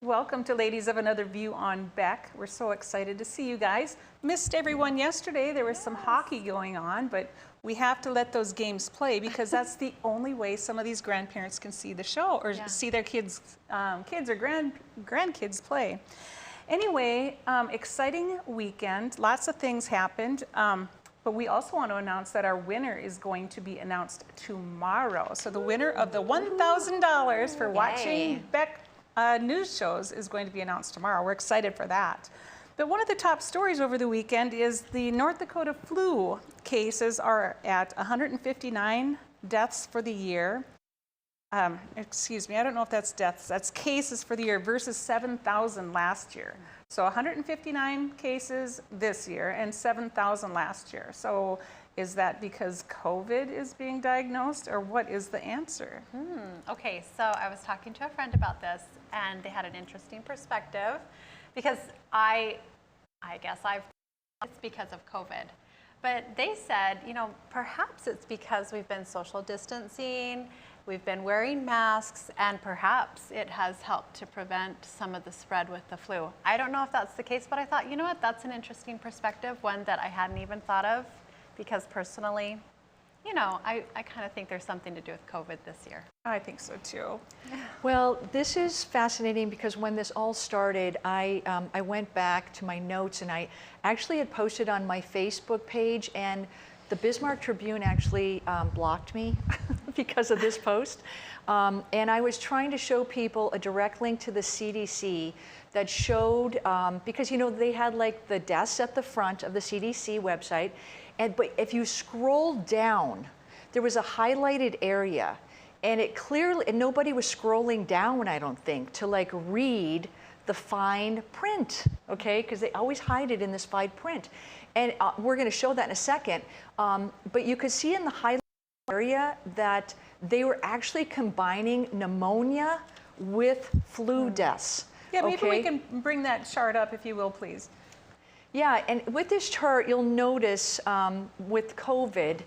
Welcome to Ladies of Another View on Beck. We're so excited to see you guys. Missed everyone yesterday. There was some hockey going on, but we have to let those games play because that's the only way some of these grandparents can see the show or see their kids or grandkids play. Anyway, exciting weekend. Lots of things happened. But we also want to announce that our winner is going to be announced tomorrow. So the winner of the $1,000 for watching Beck news shows is going to be announced tomorrow. We're excited for that. But one of the top stories over the weekend is the North Dakota flu cases are at 159 deaths for the year. Excuse me, I don't know if that's deaths, that's cases for the year versus 7,000 last year. So 159 cases this year and 7,000 last year. So is that because COVID is being diagnosed, or what is the answer? Okay, so I was talking to a friend about this, and they had an interesting perspective because I guess it's because of COVID. But they said, you know, perhaps it's because we've been social distancing, we've been wearing masks, and perhaps it has helped to prevent some of the spread with the flu. I don't know if that's the case, but I thought, you know what, that's an interesting perspective, one that I hadn't even thought of, because personally, you know, I kind of think there's something to do with COVID this year. I think so too. Well, this is fascinating because when this all started, I went back to my notes and I actually had posted on my Facebook page, and the Bismarck Tribune actually blocked me because of this post. And I was trying to show people a direct link to the CDC that showed, because you know, they had like the deaths at the front of the CDC website, but if you scroll down, there was a highlighted area, and it clearly, and nobody was scrolling down, I don't think, to like read the fine print, okay? Because they always hide it in this fine print. And we're gonna show that in a second. But you could see in the highlighted area that they were actually combining pneumonia with flu deaths. Yeah, maybe we can bring that chart up if you will, please. Yeah, and with this chart, you'll notice with COVID,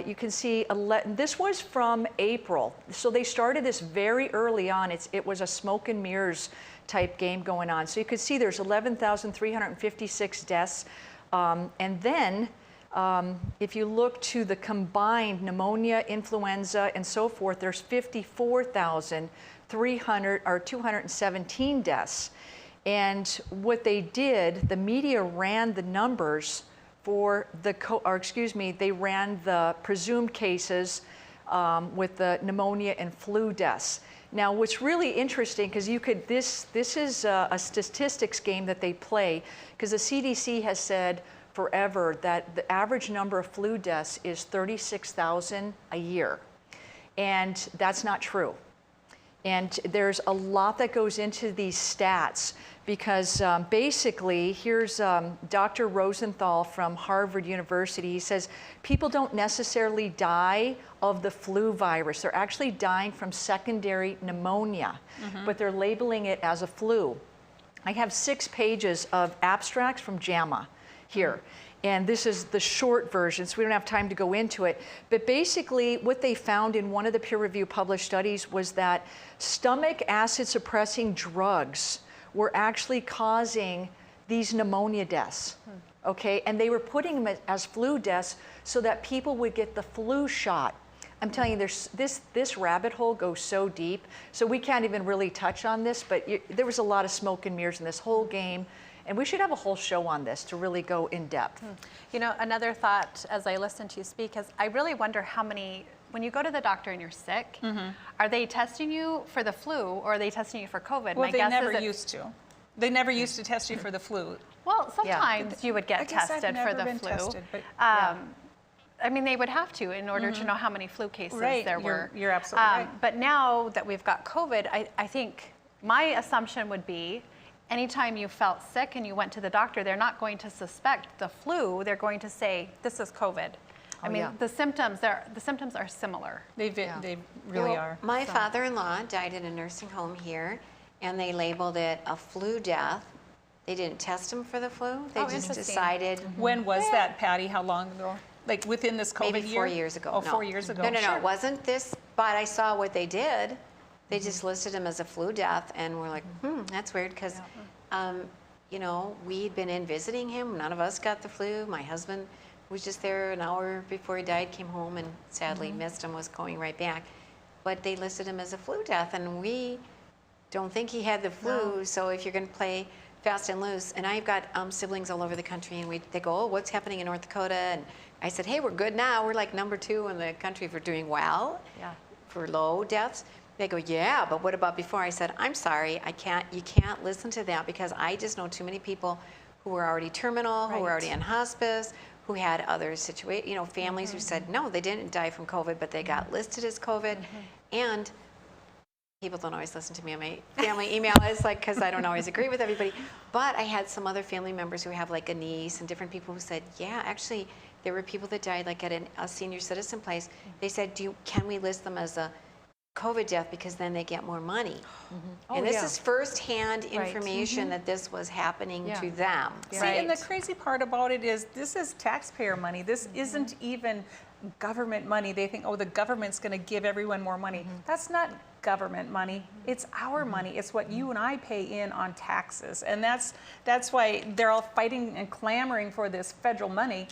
you can see, this was from April. So they started this very early on. It was a smoke and mirrors type game going on. So you could see there's 11,356 deaths. And then if you look to the combined pneumonia, influenza, and so forth, there's 217 deaths. And what they did, the media ran the numbers for they ran the presumed cases with the pneumonia and flu deaths. Now, what's really interesting, because this is a statistics game that they play, because the CDC has said forever that the average number of flu deaths is 36,000 a year. And that's not true. And there's a lot that goes into these stats because basically, here's Dr. Rosenthal from Harvard University. He says people don't necessarily die of the flu virus. They're actually dying from secondary pneumonia, but they're labeling it as a flu. I have 6 pages of abstracts from JAMA here. And this is the short version, so we don't have time to go into it. But basically, what they found in one of the peer-reviewed published studies was that stomach acid suppressing drugs were actually causing these pneumonia deaths, okay? And they were putting them as flu deaths so that people would get the flu shot. I'm telling you, this rabbit hole goes so deep, so we can't even really touch on this, but there was a lot of smoke and mirrors in this whole game. And we should have a whole show on this to really go in depth. You know, another thought as I listen to you speak is I really wonder how many, when you go to the doctor and you're sick, are they testing you for the flu or are they testing you for COVID? Well, they never used to. They never used to test you for the flu. Well, sometimes you would get tested for the flu. Tested, but, I mean, they would have to in order to know how many flu cases there were. You're absolutely right. But now that we've got COVID, I think my assumption would be anytime you felt sick and you went to the doctor, they're not going to suspect the flu. They're going to say, this is COVID. I mean, the symptoms are similar. They really are. My father-in-law died in a nursing home here, and they labeled it a flu death. They didn't test him for the flu. They just decided. When was that, Patty? How long ago? Like within this COVID maybe year? 4 years ago. Oh, 4 years ago. No, it wasn't this, but I saw what they did. They just listed him as a flu death, and we're like, that's weird, because, you know, we'd been in visiting him. None of us got the flu. My husband was just there an hour before he died, came home, and sadly missed him, was going right back. But they listed him as a flu death, and we don't think he had the flu. So if you're going to play fast and loose, and I've got siblings all over the country, and they go, oh, what's happening in North Dakota? And I said, hey, we're good now. We're like number 2 in the country for doing well, for low deaths. They go, yeah, but what about before? I said, I'm sorry, you can't listen to that, because I just know too many people who were already terminal, who were already in hospice, who had other situations, you know, families who said, no, they didn't die from COVID, but they got listed as COVID. And people don't always listen to me on my family email. It's like, because I don't always agree with everybody. But I had some other family members who have like a niece and different people who said, yeah, actually, there were people that died like at a senior citizen place. They said, can we list them as a COVID death, because then they get more money. And this is firsthand information that this was happening to them. See, and the crazy part about it is this is taxpayer money. This isn't even government money. They think, oh, the government's going to give everyone more money. That's not government money. It's our money. It's what you and I pay in on taxes. And that's why they're all fighting and clamoring for this federal money.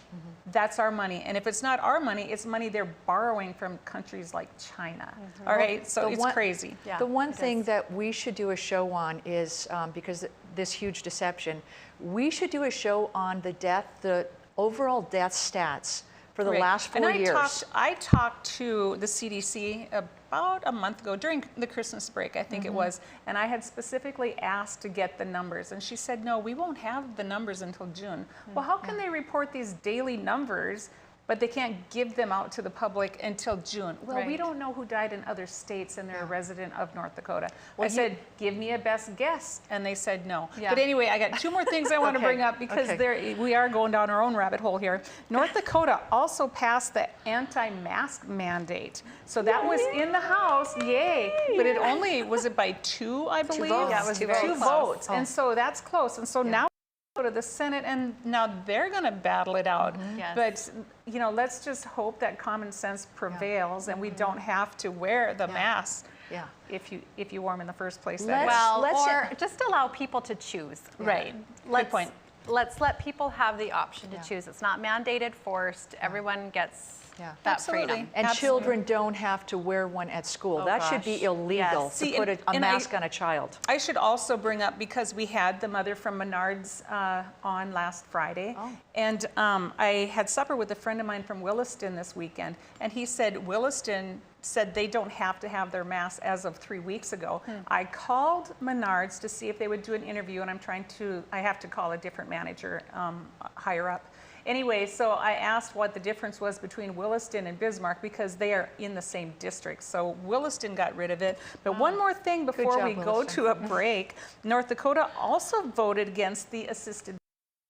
That's our money. And if it's not our money, it's money they're borrowing from countries like China. All right, so it's crazy. The one thing that we should do a show on is, because this huge deception, we should do a show on the overall death stats for the last 4 years. I talked to the CDC about a month ago during the Christmas break, I think it was, and I had specifically asked to get the numbers, and she said, no, we won't have the numbers until June. Well, how can they report these daily numbers, but they can't give them out to the public until June? Well, we don't know who died in other states, and they're a resident of North Dakota. I said, give me a best guess, and they said no. But anyway, I got 2 more things I want to bring up, because we are going down our own rabbit hole here. North Dakota also passed the anti-mask mandate. So that was in the House, yay, but it only, was it by 2, I believe? 2 votes. Yeah, it was 2 votes, and so that's close. And so now go to the Senate, and now they're going to battle it out. But you know, let's just hope that common sense prevails, and we don't have to wear the mask if you wore them in the first place. Or just allow people to choose. Right. Good point. Let's let people have the option to choose. It's not mandated, forced. Everyone gets that freedom. And children don't have to wear one at school. That should be illegal to put a mask on a child. I should also bring up, because we had the mother from Menards on last Friday, and I had supper with a friend of mine from Williston this weekend, and he said Williston said they don't have to have their masks as of 3 weeks ago. I called Menards to see if they would do an interview, and I have to call a different manager higher up. Anyway, so I asked what the difference was between Williston and Bismarck, because they are in the same district. So Williston got rid of it. But one more thing before we go to a break, North Dakota also voted against the assisted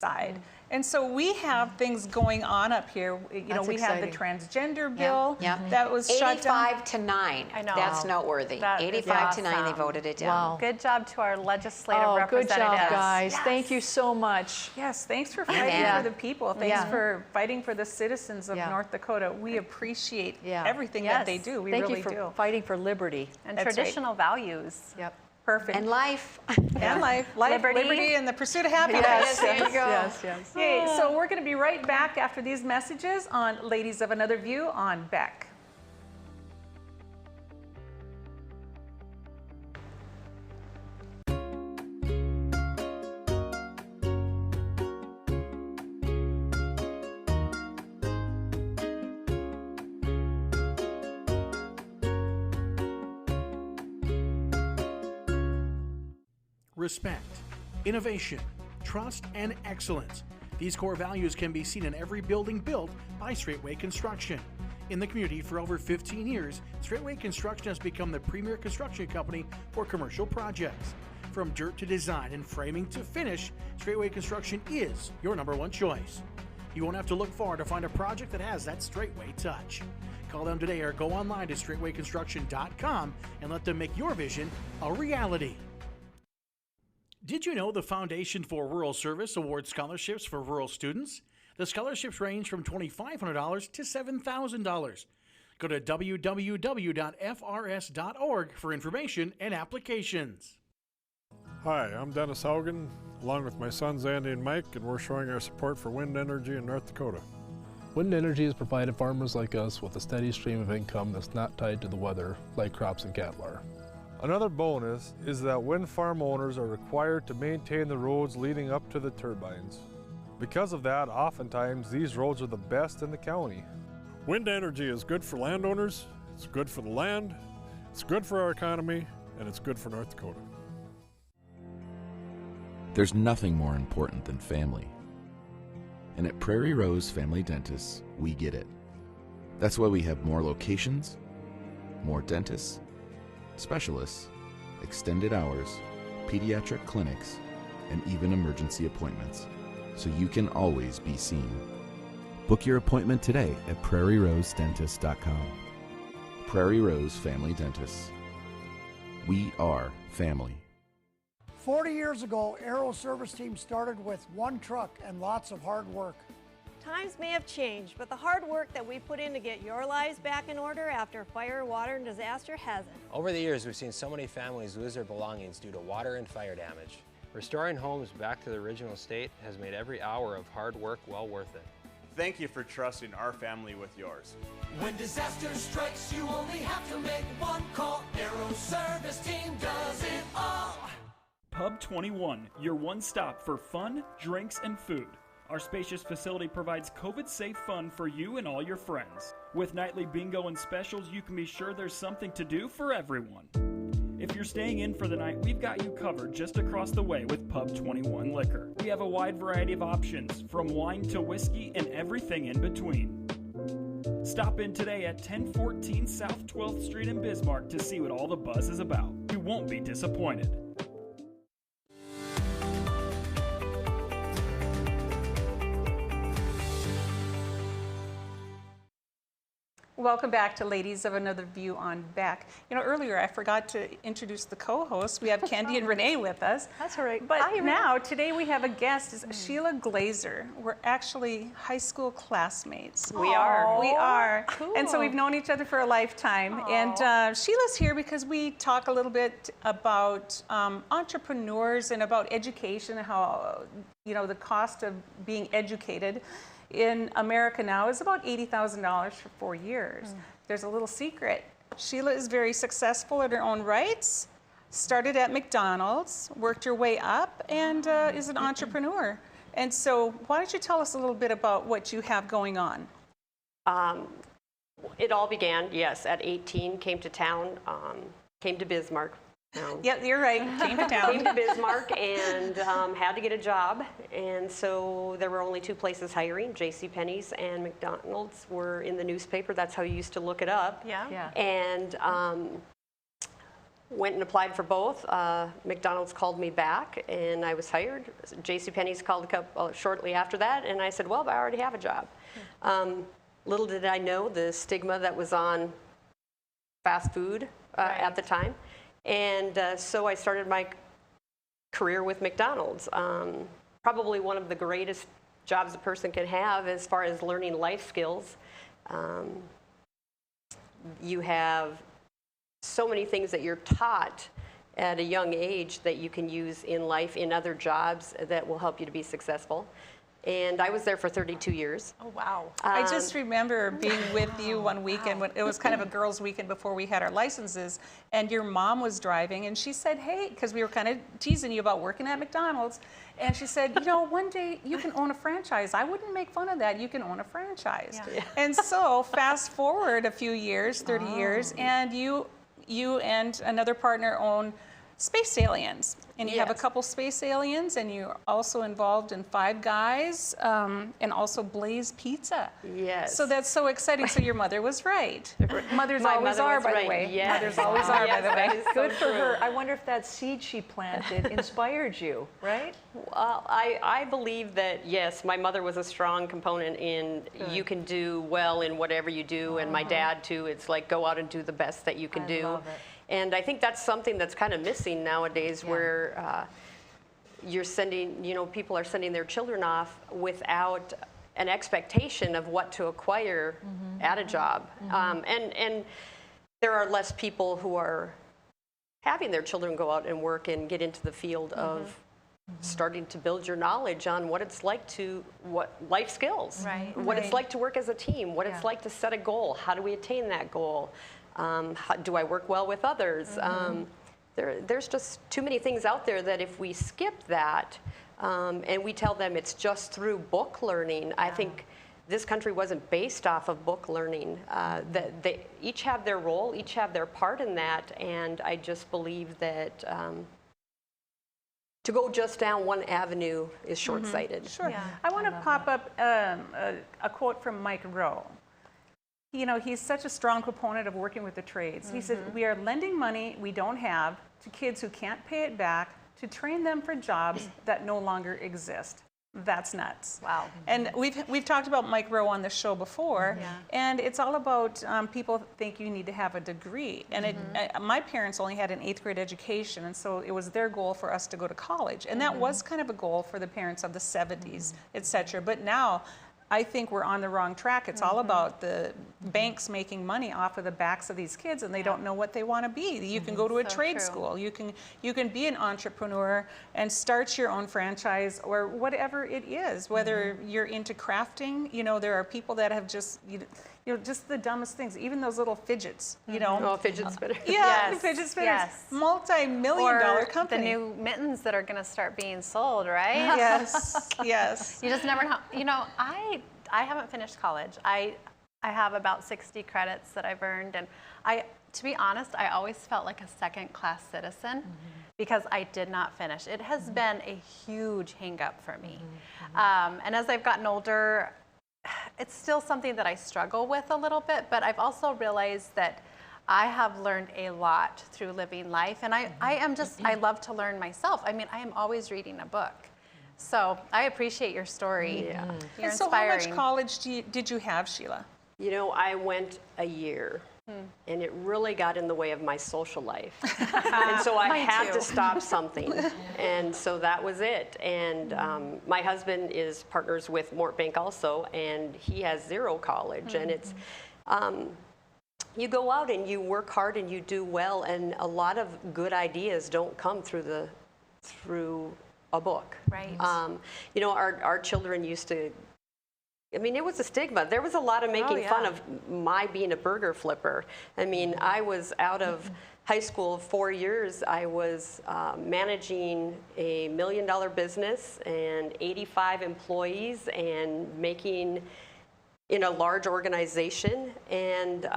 side. And so we have things going on up here. You know, we have the transgender bill that was shut down. 85 to 9. I know. That's noteworthy. 85 to 9, they voted it down. Wow. Good job to our legislative representatives. Good job, guys. Thank you so much. Yes, thanks for fighting for the people. Thanks for fighting for the citizens of North Dakota. We appreciate everything that they do. We really do. Thank you for fighting for liberty. And traditional values. Yep. Perfect. And life. And life. Liberty, and the pursuit of happiness. Yes, there you go. Yes. Yay. So we're going to be right back after these messages on Ladies of Another View on Beck. Respect, innovation, trust, and excellence. These core values can be seen in every building built by Straightway Construction. In the community for over 15 years, Straightway Construction has become the premier construction company for commercial projects. From dirt to design and framing to finish, Straightway Construction is your #1 choice. You won't have to look far to find a project that has that Straightway touch. Call them today or go online to straightwayconstruction.com and let them make your vision a reality. Did you know the Foundation for Rural Service awards scholarships for rural students? The scholarships range from $2,500 to $7,000. Go to www.frs.org for information and applications. Hi, I'm Dennis Haugen, along with my sons Andy and Mike, and we're showing our support for wind energy in North Dakota. Wind energy has provided farmers like us with a steady stream of income that's not tied to the weather like crops and cattle are. Another bonus is that wind farm owners are required to maintain the roads leading up to the turbines. Because of that, oftentimes these roads are the best in the county. Wind energy is good for landowners, it's good for the land, it's good for our economy, and it's good for North Dakota. There's nothing more important than family. And at Prairie Rose Family Dentists, we get it. That's why we have more locations, more dentists, specialists, extended hours, pediatric clinics, and even emergency appointments, so you can always be seen. Book your appointment today at prairierosedentist.com. Prairie Rose Family Dentists. We are family. 40 years ago, Aero Service Team started with one truck and lots of hard work. Times may have changed, but the hard work that we put in to get your lives back in order after fire, water, and disaster hasn't. Over the years, we've seen so many families lose their belongings due to water and fire damage. Restoring homes back to the original state has made every hour of hard work well worth it. Thank you for trusting our family with yours. When disaster strikes, you only have to make one call. Aero Service Team does it all. Pub 21, your one stop for fun, drinks, and food. Our spacious facility provides COVID-safe fun for you and all your friends. With nightly bingo and specials, you can be sure there's something to do for everyone. If you're staying in for the night, we've got you covered just across the way with Pub 21 Liquor. We have a wide variety of options, from wine to whiskey and everything in between. Stop in today at 1014 South 12th Street in Bismarck to see what all the buzz is about. You won't be disappointed. Welcome back to Ladies of Another View on Beck. You know, earlier I forgot to introduce the co-hosts. We have Candy and Renee with us. That's all right. But now, today we have a guest, is Sheila Glaser. We're actually high school classmates. We are. We are. Cool. And so we've known each other for a lifetime. And Sheila's here because we talk a little bit about entrepreneurs and about education, how, you know, the cost of being educated in America now is about $80,000 for 4 years. There's a little secret. Sheila is very successful in her own rights, started at McDonald's, worked her way up, and is an entrepreneur. And so why don't you tell us a little bit about what you have going on? It all began, yes, at 18, came to town, came to Bismarck. Yeah, you're right, came to town. Came to Bismarck and had to get a job. And so there were only two places hiring, JCPenney's and McDonald's were in the newspaper. That's how you used to look it up. Yeah. And went and applied for both. McDonald's called me back and I was hired. JCPenney's called shortly after that and I said, well, I already have a job. Little did I know the stigma that was on fast food at the time. And so I started my career with McDonald's. Probably one of the greatest jobs a person can have as far as learning life skills. You have so many things that you're taught at a young age that you can use in life, in other jobs that will help you to be successful. And I was there for 32 years. Oh, wow. I just remember being with you one weekend. When it was kind of a girls' weekend before we had our licenses, and your mom was driving, and she said, hey, because we were kind of teasing you about working at McDonald's, and she said, you know, one day you can own a franchise. I wouldn't make fun of that. You can own a franchise. Yeah. And so fast forward a few years, 30 years, and you and another partner own Space Aliens, and you have a couple Space Aliens, and you're also involved in Five Guys, and also Blaze Pizza. Yes. So that's so exciting. So your mother was right. Mothers always are, by the way. Yes. Mothers always are, by the way. Good for her. I wonder if that seed she planted inspired you, right? Well, I believe that, yes, my mother was a strong component in you can do well in whatever you do, and my dad, too. It's like go out and do the best that you can do. Love it. And I think that's something that's kind of missing nowadays, where you're sending, you know, people are sending their children off without an expectation of what to acquire at a job. And there are less people who are having their children go out and work and get into the field of starting to build your knowledge on what it's like to, what life skills, what it's like to work as a team, what it's like to set a goal, how do we attain that goal, how, do I work well with others? There's just too many things out there that if we skip that and we tell them it's just through book learning, I think this country wasn't based off of book learning. That they each have their role, each have their part in that, and I just believe that to go just down one avenue is short-sighted. Sure. Yeah. I want to pop up a quote from Mike Rowe. You know, he's such a strong proponent of working with the trades. He said, we are lending money we don't have to kids who can't pay it back to train them for jobs that no longer exist. That's nuts. Wow. And we've talked about Mike Rowe on the show before, and it's all about people think you need to have a degree. And my parents only had an 8th grade education, and so it was their goal for us to go to college. And that was kind of a goal for the parents of the 70s, et cetera. But now, I think we're on the wrong track. It's all about the banks making money off of the backs of these kids, and they don't know what they want to be. You can go to a trade school. You can be an entrepreneur and start your own franchise or whatever it is. Whether you're into crafting, you know, there are people that have just just the dumbest things. Even those little fidgets, you know. Oh, fidget spinner. Yeah, fidget spinners. Multi-million-dollar company. The new mittens that are going to start being sold, right? Yes, yes. You just never know. You know, I haven't finished college. I have about 60 credits that I've earned, and to be honest, I always felt like a second-class citizen because I did not finish. It has been a huge hang-up for me. And as I've gotten older, it's still something that I struggle with a little bit, but I've also realized that I have learned a lot through living life, and I love to learn myself. I mean, I am always reading a book. So I appreciate your story. Yeah. You're and so inspiring. how much college did you have, Sheila? You know, I went a year. And it really got in the way of my social life. And so I had to stop something. And so that was it. And my husband is partners with Mort Bank also, and he has 0 college. And it's, you go out and you work hard and you do well, and a lot of good ideas don't come through a book. Right. You know, our children used to, I mean, it was a stigma. There was a lot of making fun of my being a burger flipper. I mean, I was out of high school 4 years. I was managing a $1 million business and 85 employees and making in a large organization and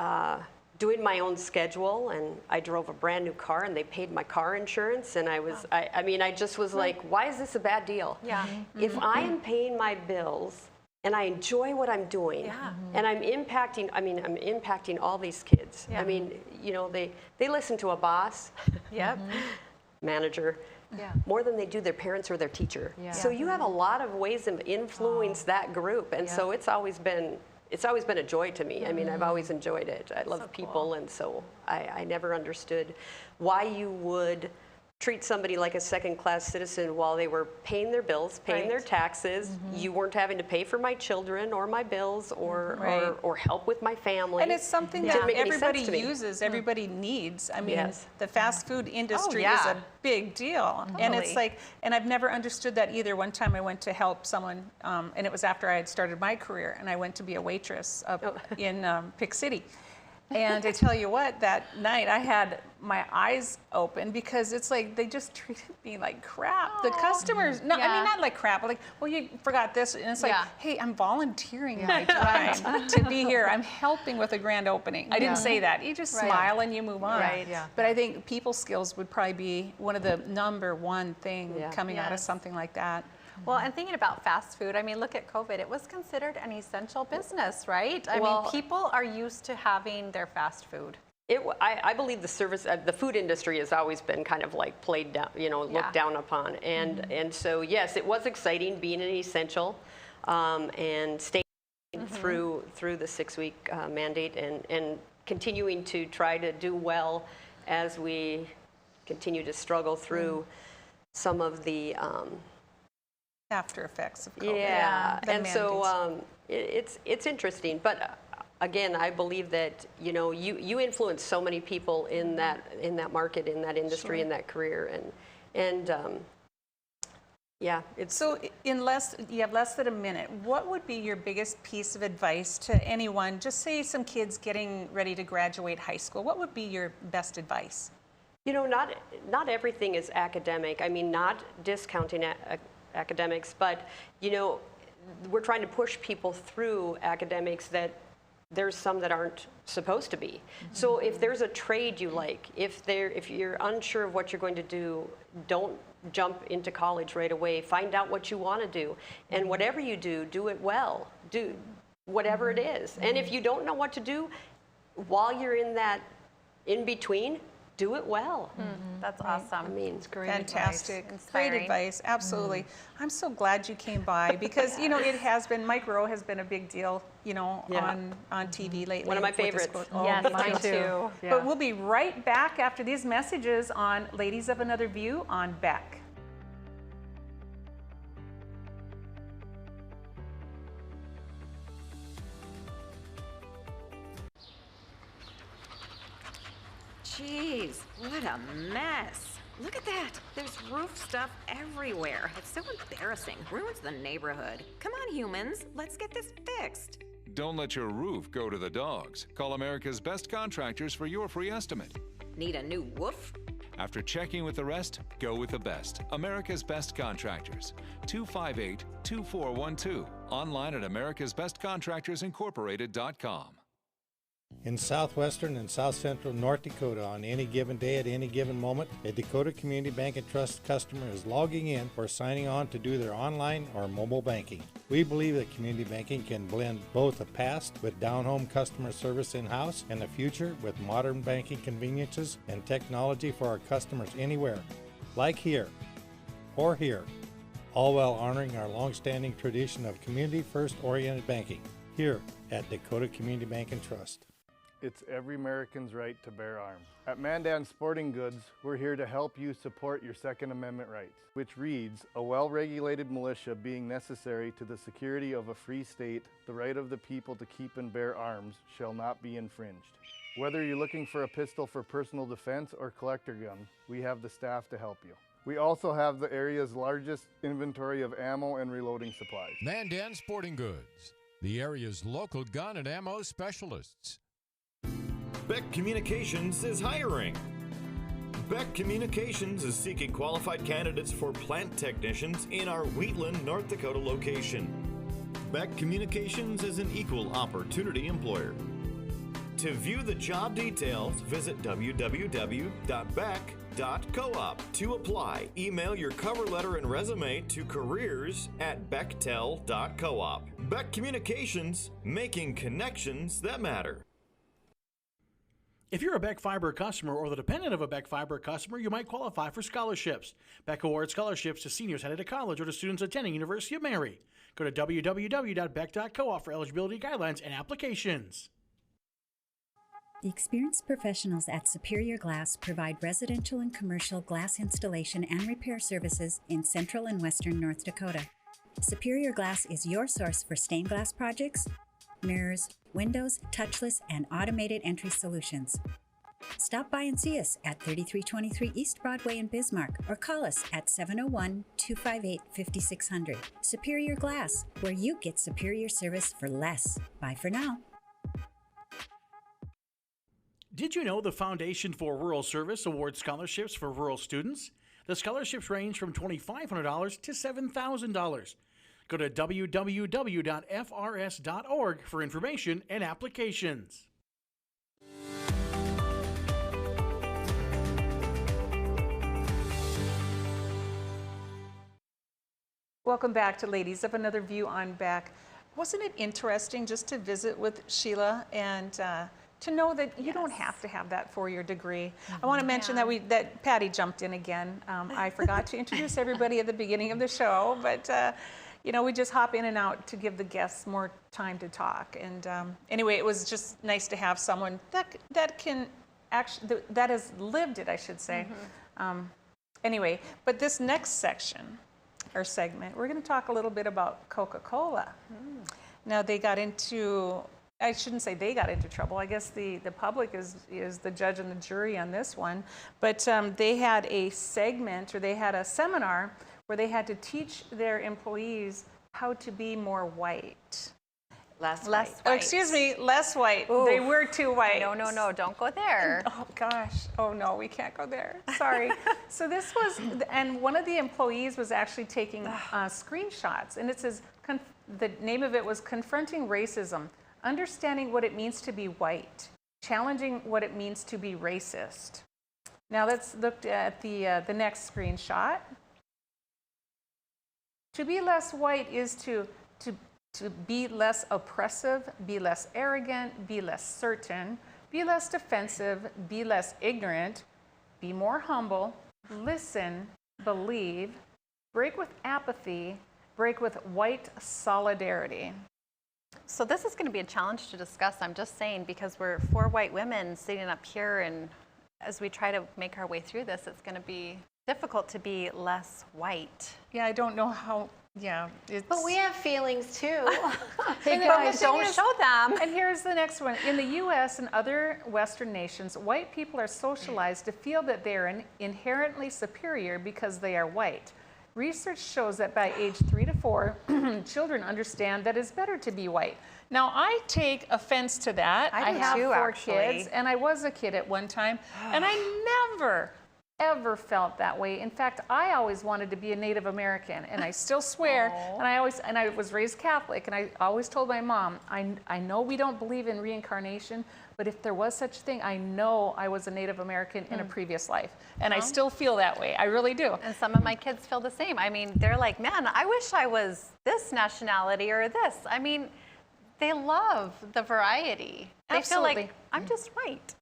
doing my own schedule. And I drove a brand new car and they paid my car insurance. And I was, I mean, I just was like, why is this a bad deal? Yeah. If I am paying my bills and I enjoy what I'm doing, and I'm impacting all these kids. I mean, you know, they listen to a boss, manager, more than they do their parents or their teacher. So you have a lot of ways to influence that group, and so it's always been a joy to me. I mean, I've always enjoyed it. I love people, and so I never understood why you would treat somebody like a second-class citizen while they were paying their bills, paying their taxes. You weren't having to pay for my children or my bills or help with my family. And it's something that everybody uses, everybody needs. I mean, the fast food industry is a big deal. And it's like, and I've never understood that either. One time I went to help someone, and it was after I had started my career, and I went to be a waitress up in Pick City. And I tell you what, that night I had my eyes open because it's like they just treated me like crap. The customers, I mean, not like crap, but like, well, you forgot this. And it's like, hey, I'm volunteering my time to be here. I'm helping with a grand opening. I didn't say that. You just smile and you move on. But I think people skills would probably be one of the #1 thing coming out of something like that. Well, and thinking about fast food, I mean, look at COVID. It was considered an essential business, right? I mean, people are used to having their fast food. I believe the food industry has always been kind of like played down, you know, looked down upon. And so, yes, it was exciting being an essential and staying through the 6-week mandate and continuing to try to do well as we continue to struggle through some of the after effects of COVID. Yeah, The and so mandates. it's interesting, but again, I believe that you influence so many people in that market, in that industry, in that career, and yeah, it's So you have less than a minute. What would be your biggest piece of advice to anyone? Just say some kids getting ready to graduate high school. What would be your best advice? not everything is academic. I mean, not discounting academics, but we're trying to push people through academics that there's some that aren't supposed to be. So if there's a trade you like, if you're unsure of what you're going to do, don't jump into college right away. Find out what you want to do, and whatever you do, do it well. Do whatever it is. And if you don't know what to do while you're in that in between, do it well. That's awesome. I mean, it's great. Fantastic. Advice. Great Inspiring. advice. Absolutely. I'm so glad you came by because, it has been, Mike Rowe has been a big deal, on TV lately. One of my with this favorites. quote. Yes, me mine too. Yeah. But we'll be right back after these messages on Ladies of Another View on Beck. Jeez, what a mess. Look at that. There's roof stuff everywhere. It's so embarrassing. Ruins the neighborhood. Come on, humans. Let's get this fixed. Don't let your roof go to the dogs. Call America's Best Contractors for your free estimate. Need a new woof? After checking with the rest, go with the best. America's Best Contractors. 258-2412. Online at americasbestcontractorsincorporated.com. In southwestern and south central North Dakota, on any given day at any given moment, a Dakota Community Bank and Trust customer is logging in or signing on to do their online or mobile banking. We believe that community banking can blend both the past with down-home customer service in-house and the future with modern banking conveniences and technology for our customers anywhere, like here or here, all while honoring our long-standing tradition of community-first oriented banking here at Dakota Community Bank and Trust. It's every American's right to bear arms. At Mandan Sporting Goods, we're here to help you support your Second Amendment rights, which reads, a well-regulated militia being necessary to the security of a free state, the right of the people to keep and bear arms shall not be infringed. Whether you're looking for a pistol for personal defense or collector gun, we have the staff to help you. We also have the area's largest inventory of ammo and reloading supplies. Mandan Sporting Goods, the area's local gun and ammo specialists. Beck Communications is hiring. Beck Communications is seeking qualified candidates for plant technicians in our Wheatland, North Dakota location. Beck Communications is an equal opportunity employer. To view the job details, visit www.beck.coop. To apply, email your cover letter and resume to careers@bechtel.coop. Beck Communications, making connections that matter. If you're a Beck Fiber customer or the dependent of a Beck Fiber customer, you might qualify for scholarships. Beck awards scholarships to seniors headed to college or to students attending University of Mary. Go to www.beck.coop for eligibility guidelines and applications. The experienced professionals at Superior Glass provide residential and commercial glass installation and repair services in central and western North Dakota. Superior Glass is your source for stained glass projects, mirrors, windows, touchless, and automated entry solutions. Stop by and see us at 3323 East Broadway in Bismarck or call us at 701-258-5600. Superior Glass, where you get superior service for less. Bye for now. Did you know the Foundation for Rural Service awards scholarships for rural students? The scholarships range from $2,500 to $7,000. Go to www.frs.org for information and applications. Welcome back to Ladies of Another View on Beck. Wasn't it interesting just to visit with Sheila and to know that you don't have to have that four-year degree? I want to mention that Patty jumped in again. I forgot to introduce everybody at the beginning of the show, but we just hop in and out to give the guests more time to talk. And anyway, it was just nice to have someone that can actually that has lived it, I should say. Anyway, but this next section our segment, we're going to talk a little bit about Coca-Cola. Now they got into, I shouldn't say they got into trouble. I guess the public is the judge and the jury on this one. But they had a segment, or they had a seminar where they had to teach their employees how to be more white. Less white. white. Oh, excuse me, less white. Oof. They were too white. No, don't go there. Oh gosh, oh no, we can't go there. Sorry. So this was, and one of the employees was actually taking screenshots, and it says, the name of it was Confronting Racism, Understanding What It Means to Be White, Challenging What It Means to Be Racist. Now let's look at the next screenshot. To be less white is to be less oppressive, be less arrogant, be less certain, be less defensive, be less ignorant, be more humble, listen, believe, break with apathy, break with white solidarity. So this is going to be a challenge to discuss, I'm just saying, because we're 4 white women sitting up here, and as we try to make our way through this, it's going to be difficult to be less white. Yeah, I don't know how, But we have feelings too. Hey guys, don't show them. And here's the next one. In the U.S. and other Western nations, white people are socialized to feel that they are inherently superior because they are white. Research shows that by age 3 to 4, children understand that it's better to be white. Now, I take offense to that. I do have too, 4 actually. kids, and I was a kid at one time, and I never ever felt that way. In fact, I always wanted to be a Native American, and I still swear, and I was raised Catholic, and I always told my mom, I know we don't believe in reincarnation, but if there was such a thing, I know I was a Native American in a previous life. And I still feel that way. I really do. And some of my kids feel the same. I mean, they're like, man, I wish I was this nationality or this. I mean, they love the variety. They Absolutely. feel like, I'm just white.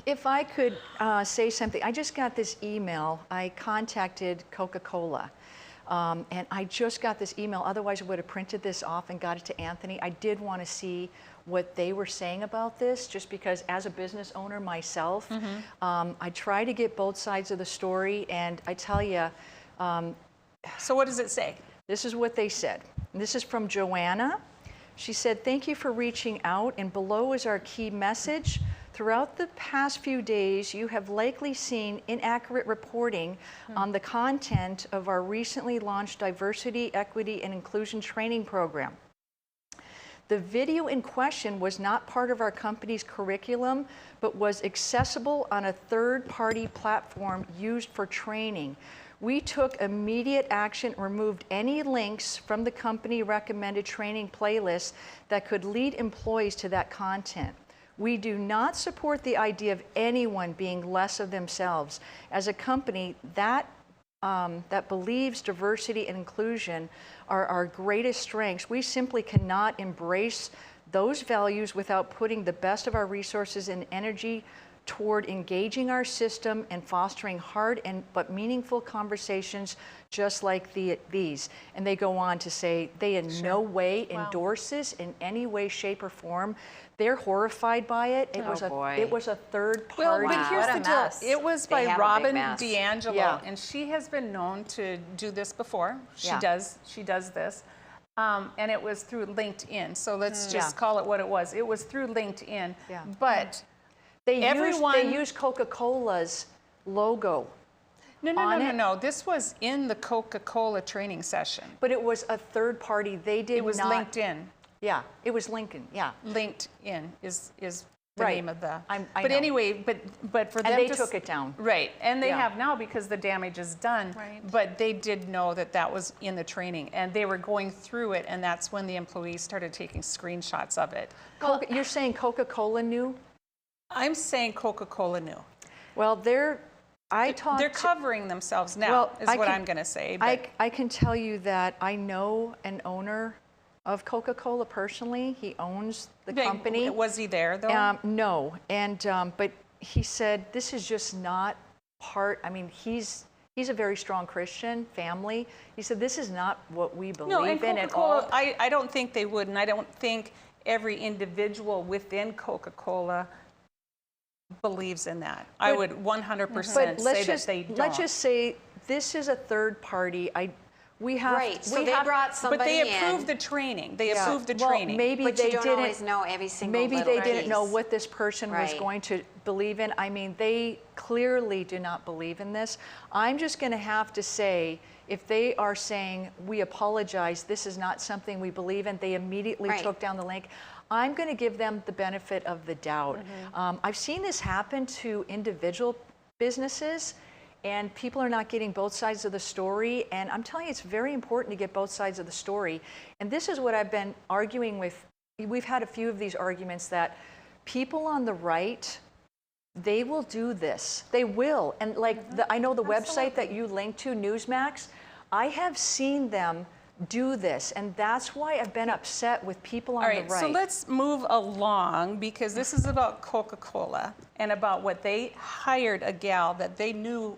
If I could say something, I just got this email. I contacted Coca-Cola, and I just got this email. Otherwise, I would have printed this off and got it to Anthony. I did want to see what they were saying about this, just because as a business owner myself, I try to get both sides of the story, and I tell you. So what does it say? This is what they said. And this is from Joanna. She said, "Thank you for reaching out, and below is our key message. Throughout the past few days, you have likely seen inaccurate reporting on the content of our recently launched Diversity, Equity, and Inclusion Training Program. The video in question was not part of our company's curriculum, but was accessible on a third-party platform used for training. We took immediate action and removed any links from the company-recommended training playlists that could lead employees to that content. We do not support the idea of anyone being less of themselves. As a company that believes diversity and inclusion are our greatest strengths, we simply cannot embrace those values without putting the best of our resources and energy toward engaging our system and fostering hard but meaningful conversations just like these." And they go on to say they in no way endorse this in any way, shape, or form. They're horrified by it. It was a third party. Well, but here's the deal. It was by Robin DeAngelo, Yeah. and she has been known to do this before. She Yeah. does this. And it was through LinkedIn. So let's just call it what it was. It was through LinkedIn. Yeah. But they used Coca-Cola's logo. No. This was in the Coca-Cola training session. But it was a third party. They did not. It was LinkedIn. Yeah, it was LinkedIn. Yeah. LinkedIn is the Right. name of the. I but know. anyway, but for them And they to took it down. Right, and they Yeah. have now because the damage is done. Right. But they did know that that was in the training, and they were going through it, and that's when the employees started taking screenshots of it. You're saying Coca-Cola knew? I'm saying Coca-Cola knew. Well, they're covering themselves now, I'm going to say. But I can tell you that I know an owner of Coca-Cola personally. He owns the company. Was he there though? No, and but he said this is just not part. I mean, he's a very strong Christian family. He said this is not what we believe in at all. I don't think they would, and I don't think every individual within Coca-Cola believes in that. I would 100% say that they don't. Let's just say this is a third party. We have Right, so we they have, brought somebody But they in. approved the training. They Yeah. approved the Well, training. maybe But they you don't didn't always know every single maybe little they didn't know piece. what this person was Right. going to believe in. I mean, they clearly do not believe in this. I'm just going to have to say, if they are saying, we apologize, this is not something we believe in, they immediately Right. took down the link. I'm going to give them the benefit of the doubt. I've seen this happen to individual businesses, and people are not getting both sides of the story. And I'm telling you, it's very important to get both sides of the story. And this is what I've been arguing with. We've had a few of these arguments that people on the right, they will do this. They will. And like, I know the website that you linked to, Newsmax, I have seen them do this. And that's why I've been upset with people on All right, the right. so let's move along, because this is about Coca-Cola and about what they hired a gal that they knew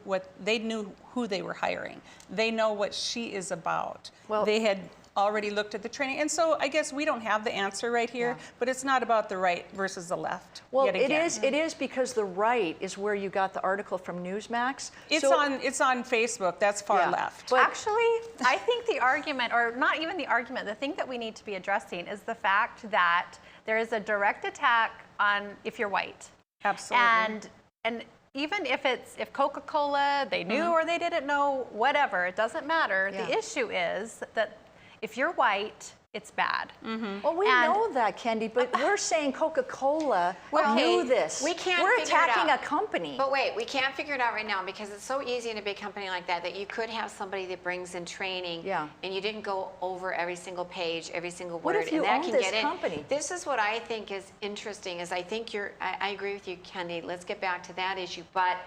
who they were hiring. They know what she is about. Well, they had already looked at the training. And so I guess we don't have the answer right here, but it's not about the right versus the left. Well, yet again. it is because the right is where you got the article from Newsmax. It's So- on Facebook. That's far Yeah. left. Actually, I think the argument, or not even the argument, the thing that we need to be addressing is the fact that there is a direct attack on if you're white. Absolutely. And even if Coca-Cola, they knew or they didn't know, whatever, it doesn't matter. Yeah. The issue is that if you're white, it's bad. Well, we know that, Kendi, but we're saying Coca-Cola knew this. We can't We're figure it attacking out. a company. But wait, we can't figure it out right now because it's so easy in a big company like that you could have somebody that brings in training and you didn't go over every single page, every single What word, if you and that own can this get in. company? This is what I think is interesting is I think I agree with you, Kendi. Let's get back to that issue. But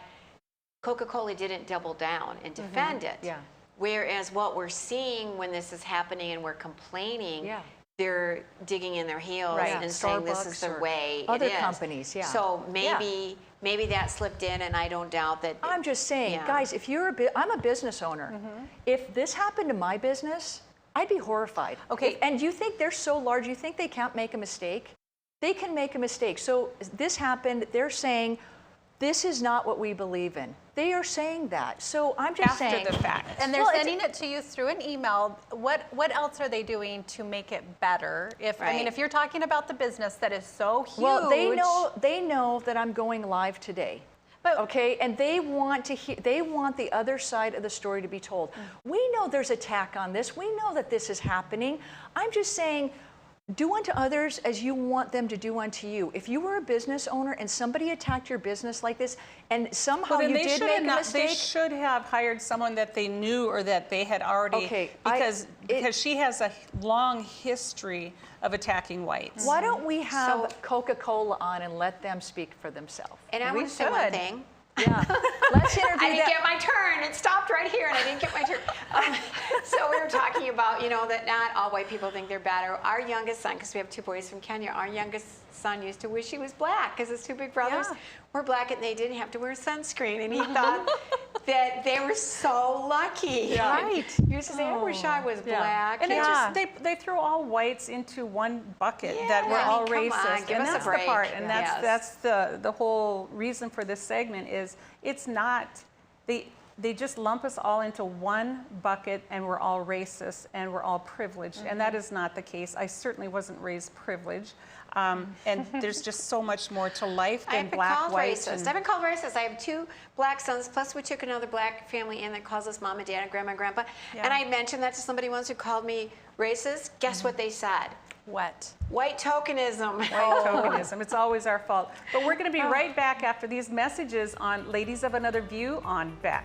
Coca-Cola didn't double down and defend it. Yeah. Whereas what we're seeing when this is happening and we're complaining, they're digging in their heels and saying this is the Starbucks or way other it is. companies, yeah. So maybe that slipped in, and I don't doubt that. I'm just saying, guys, if you're I'm a business owner. If this happened to my business, I'd be horrified. Okay. And you think they're so large, you think they can't make a mistake? They can make a mistake. So this happened, they're saying, this is not what we believe in. They are saying that. So I'm just saying. After the fact. And they're sending it to you through an email. What else are they doing to make it better? I mean, if you're talking about the business that is so huge. Well, they know that I'm going live today. Okay, and they want to they want the other side of the story to be told. We know there's attack on this. We know that this is happening. I'm just saying, do unto others as you want them to do unto you. If you were a business owner and somebody attacked your business like this, and somehow Well, then you they did should make have a not, mistake, they should have hired someone that they knew or that they had already, because she has a long history of attacking whites. why don't we have Coca-Cola on and let them speak for themselves? And I want to say one thing. Yeah. Let's interview I didn't them. get my turn. It stopped right here, and I didn't get my turn. So we were talking about, that not all white people think they're bad. Or our youngest son, because we have two boys from Kenya, our youngest son used to wish he was black because his two big brothers were black and they didn't have to wear sunscreen. And he thought that they were so lucky. Right. He used to say, I wish I was black. And it just, they throw all whites into one bucket that we're all come on, racist. give And us a that's the break. part, and Yes. that's the whole reason for this segment is it's not, they just lump us all into one bucket and we're all racist and we're all privileged. And that is not the case. I certainly wasn't raised privileged. And there's just so much more to life than black, white. Racist. I've been called racist. I have two black sons, plus we took another black family in that calls us mom and dad and grandma and grandpa. Yeah. And I mentioned that to somebody once who called me racist. Guess what they said? What? White tokenism. White tokenism. It's always our fault. But we're going to be right back after these messages on Ladies of Another View on Beck.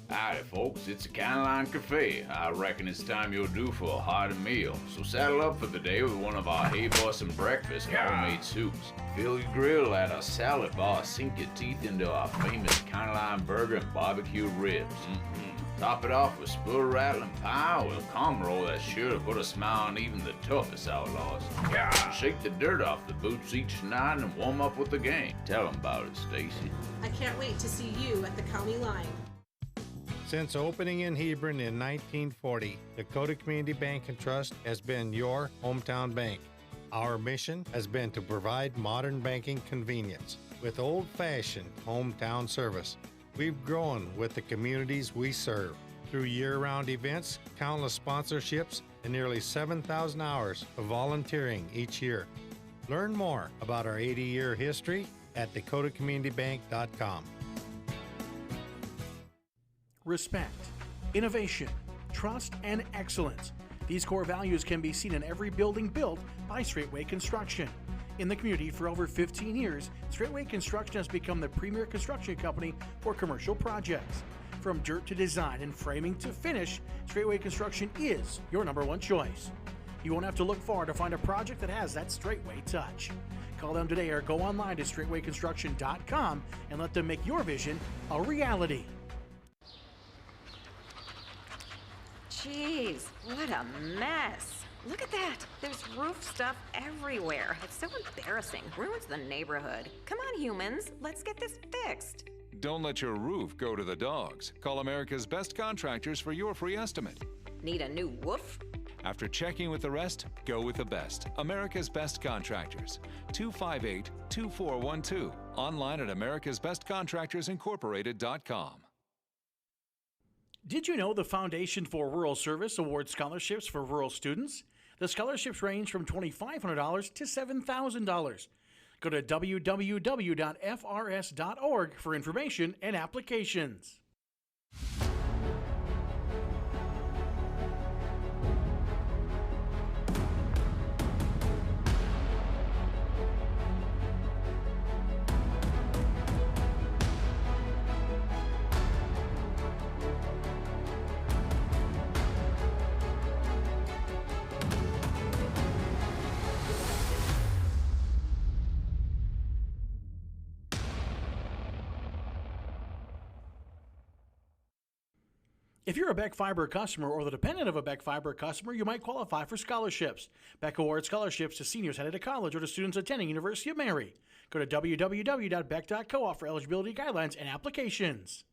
Howdy folks, it's a Line Cafe. I reckon it's time you're due for a hearty meal. So saddle up for the day with one of our Hey Bossin' breakfast homemade soups. Fill your grill at a salad bar, sink your teeth into our famous Line burger and barbecue ribs. Top it off with spur rattling pie with a calm roll that's sure to put a smile on even the toughest outlaws. Shake the dirt off the boots each night and warm up with the game. Tell them about it, Stacy. I can't wait to see you at the county line. Since opening in Hebron in 1940, Dakota Community Bank and Trust has been your hometown bank. Our mission has been to provide modern banking convenience with old-fashioned hometown service. We've grown with the communities we serve. Through year-round events, countless sponsorships, and nearly 7,000 hours of volunteering each year. Learn more about our 80-year history at dakotacommunitybank.com. Respect, innovation, trust, and excellence. These core values can be seen in every building built by Straightway Construction. In the community for over 15 years, Straightway Construction has become the premier construction company for commercial projects. From dirt to design and framing to finish, Straightway Construction is your #1 choice. You won't have to look far to find a project that has that Straightway touch. Call them today or go online to straightwayconstruction.com and let them make your vision a reality. Jeez, what a mess. Look at that. There's roof stuff everywhere. It's so embarrassing. Ruins the neighborhood. Come on, humans. Let's get this fixed. Don't let your roof go to the dogs. Call America's Best Contractors for your free estimate. Need a new woof? After checking with the rest, go with the best. America's Best Contractors. 258-2412. Online at americasbestcontractorsincorporated.com. Did you know the Foundation for Rural Service awards scholarships for rural students? The scholarships range from $2,500 to $7,000. Go to www.frs.org for information and applications. If you're a Beck Fiber customer or the dependent of a Beck Fiber customer, you might qualify for scholarships. Beck awards scholarships to seniors headed to college or to students attending University of Mary. Go to www.beck.coop for eligibility guidelines and applications.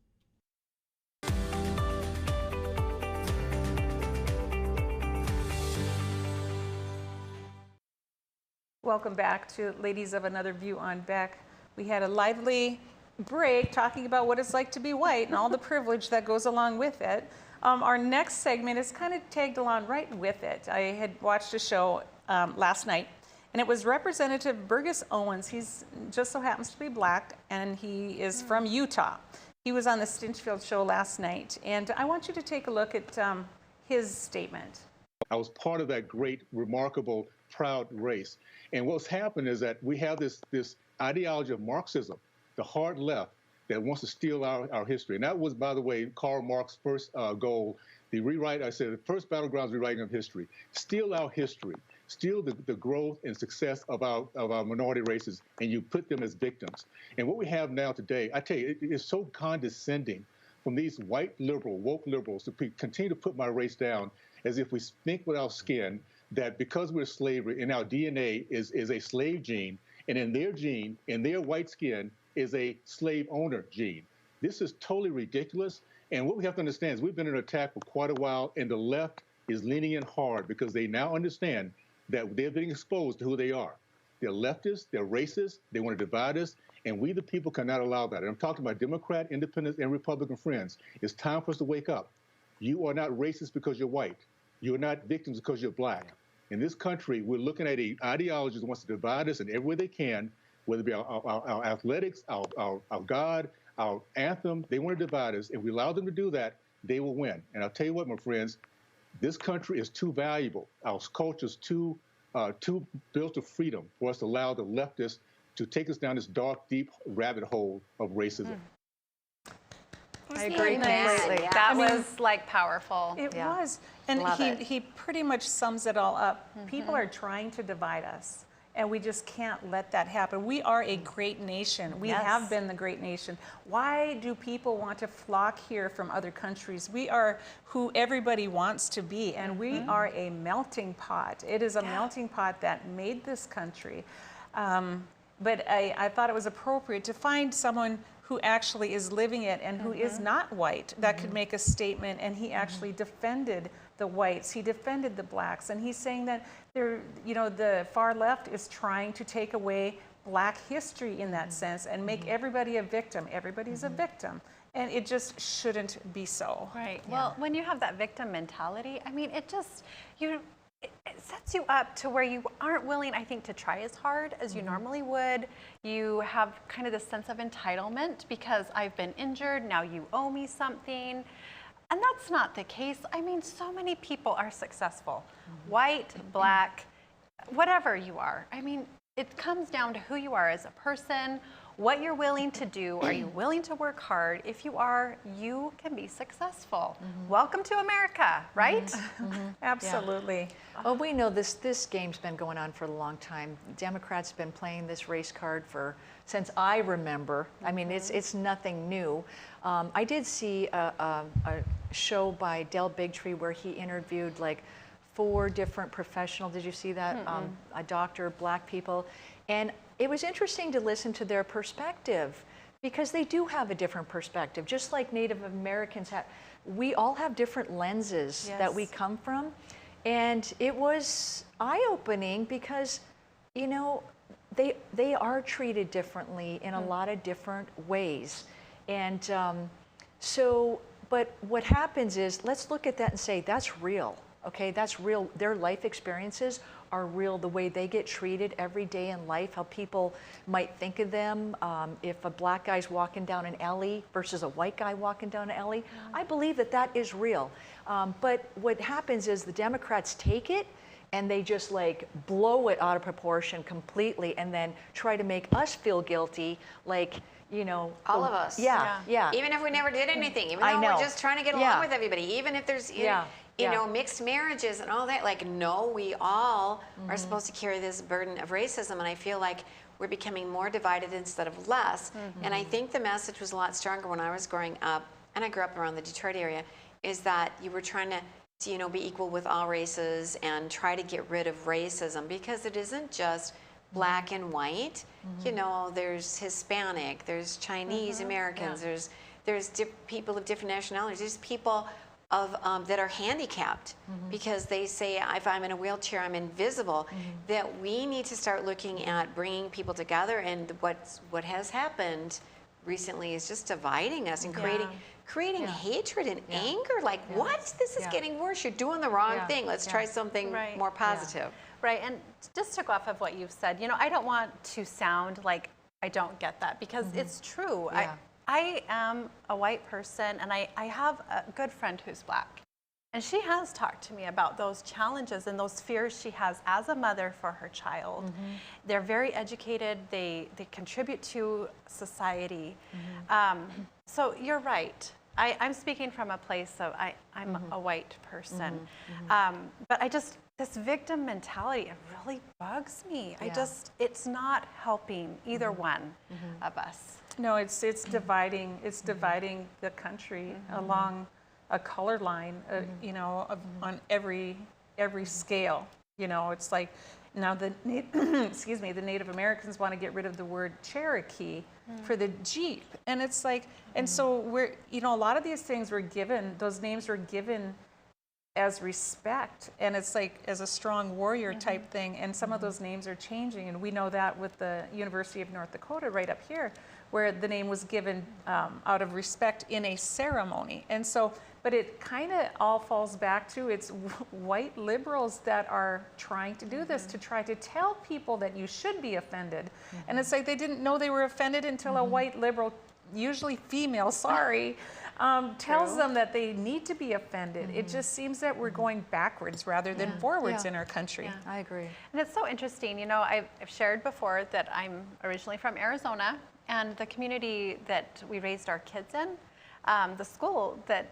Welcome back to Ladies of Another View on Beck. We had a lively break talking about what it's like to be white and all the privilege that goes along with it. Our next segment is kind of tagged along right with it. I had watched a show last night, and it was Representative Burgess Owens. He's just so happens to be black, and he is from Utah. He was on the Stinchfield show last night, and I want you to take a look at his statement. I was part of that great, remarkable, proud race. And what's happened is that we have this ideology of Marxism, the hard left, that wants to steal our history. And that was, by the way, Karl Marx's first goal, the first battlegrounds rewriting of history. Steal our history. Steal the growth and success of our minority races, and you put them as victims. And what we have now today, I tell you, it is so condescending from these white liberal, woke liberals to continue to put my race down as if we think with our skin that because we're slavery and our DNA is a slave gene, and in their gene, in their white skin, is a slave owner gene. This is totally ridiculous. And what we have to understand is we've been under attack for quite a while, and the left is leaning in hard because they now understand that they're being exposed to who they are. They're leftists, they're racist, they want to divide us, and we the people cannot allow that. And I'm talking about Democrat, Independents, and Republican friends. It's time for us to wake up. You are not racist because you're white. You're not victims because you're black. In this country, we're looking at an ideology that wants to divide us in every way they can, whether it be our athletics, our God, our anthem. They want to divide us. If we allow them to do that, they will win. And I'll tell you what, my friends, this country is too valuable. Our culture is too built of freedom for us to allow the leftists to take us down this dark, deep rabbit hole of racism. I agree completely. That was like powerful. It was. And he pretty much sums it all up. People are trying to divide us, and we just can't let that happen. We are a great nation. We have been the great nation. Why do people want to flock here from other countries? We are who everybody wants to be, and we are a melting pot. It is a melting pot that made this country. but I thought it was appropriate to find someone who actually is living it and who is not white that could make a statement, and he actually defended the whites, he defended the blacks, and he's saying that the far left is trying to take away black history in that sense and make everybody a victim. Everybody's a victim. And it just shouldn't be so. Right. Yeah. Well, when you have that victim mentality, I mean, it sets you up to where you aren't willing, I think, to try as hard as you normally would. You have kind of this sense of entitlement because I've been injured, now you owe me something. And that's not the case. I mean, so many people are successful. White, black, whatever you are. I mean, it comes down to who you are as a person, what you're willing to do. Are you willing to work hard? If you are, you can be successful. Welcome to America, right? Absolutely. Yeah. Well, we know this game's been going on for a long time. Democrats have been playing this race card since I remember. I mean, it's nothing new. I did see a show by Del Bigtree where he interviewed like 4 different professionals. Did you see that? A doctor, black people. And it was interesting to listen to their perspective because they do have a different perspective. Just like Native Americans have, we all have different lenses that we come from. And it was eye-opening because, you know, they are treated differently in a lot of different ways. And but what happens is, let's look at that and say, that's real. Okay, that's real. Their life experiences are real. The way they get treated every day in life, how people might think of them. If a black guy's walking down an alley versus a white guy walking down an alley, I believe that is real. But what happens is the Democrats take it and they just like blow it out of proportion completely and then try to make us feel guilty, like, you know. All of us. Yeah. Even if we never did anything, even though we're just trying to get along with everybody, even if there's you know, mixed marriages and all that, like, no, we all are supposed to carry this burden of racism, and I feel like we're becoming more divided instead of less. And I think the message was a lot stronger when I was growing up, and I grew up around the Detroit area, is that you were trying to you know, be equal with all races and try to get rid of racism, because it isn't just black and white. You know, there's Hispanic, there's Chinese Americans, there's people of different nationalities, there's people of that are handicapped because they say, if I'm in a wheelchair, I'm invisible. That we need to start looking at bringing people together, and what has happened recently is just dividing us and creating hatred and anger. Like, what? This is getting worse. You're doing the wrong thing. Let's try something more positive. Right, and just to go off of what you've said, you know, I don't want to sound like I don't get that, because it's true. I am a white person, and I have a good friend who's black. And she has talked to me about those challenges and those fears she has as a mother for her child. They're very educated. They contribute to society. So you're right. I'm speaking from a place of I'm a white person. But this victim mentality, it really bugs me. It's not helping either one of us. No, it's dividing. It's dividing the country along a color line. You know, on every scale. You know, it's like now the the Native Americans want to get rid of the word Cherokee for the Jeep, and it's like, and so we're, you know, a lot of these things were given. Those names were given as respect, and it's like as a strong warrior type thing, and some of those names are changing, and we know that with the University of North Dakota right up here, where the name was given out of respect in a ceremony. And so, but it kind of all falls back to it's white liberals that are trying to do this, to try to tell people that you should be offended. And it's like they didn't know they were offended until a white liberal, usually female, tells them that they need to be offended. It just seems that we're going backwards rather than forwards in our country. I agree. And it's so interesting. You know, I've shared before that I'm originally from Arizona, and the community that we raised our kids in, the school that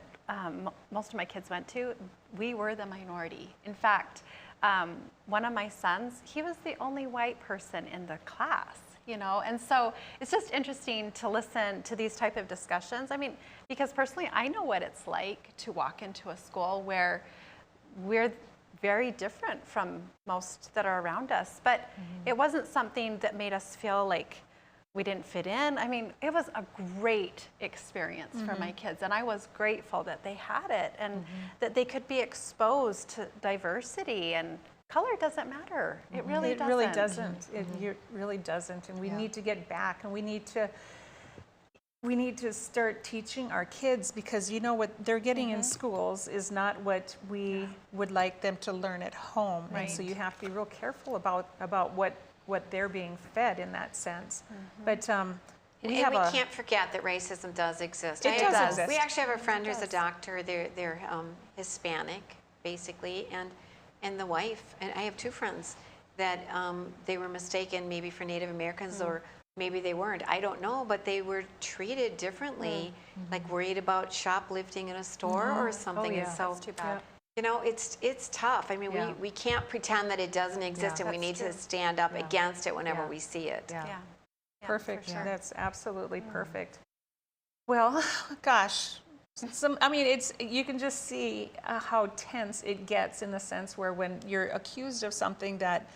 most of my kids went to, we were the minority. In fact, one of my sons, he was the only white person in the class. You know, and so it's just interesting to listen to these type of discussions. I mean, because personally, I know what it's like to walk into a school where we're very different from most that are around us. But it wasn't something that made us feel like we didn't fit in. I mean, it was a great experience for my kids, and I was grateful that they had it and that they could be exposed to diversity, and color doesn't matter. It really doesn't. It really doesn't. It really doesn't. And we need to get back, and we need to start teaching our kids, because you know what they're getting in schools is not what we would like them to learn at home. Right. And so you have to be real careful about what they're being fed in that sense. But we can't forget that racism does exist. It does exist. We actually have a friend who's a doctor. They're Hispanic, basically, and the wife. And I have two friends that they were mistaken maybe for Native Americans, or maybe they weren't. I don't know, but they were treated differently, like worried about shoplifting in a store or something. And so, that's too bad. you know, it's tough. I mean, we can't pretend that it doesn't exist, and we need to stand up against it whenever we see it. Yeah. Perfect. for sure. That's absolutely perfect. Well, gosh, I mean, you can just see how tense it gets, in the sense where when you're accused of something that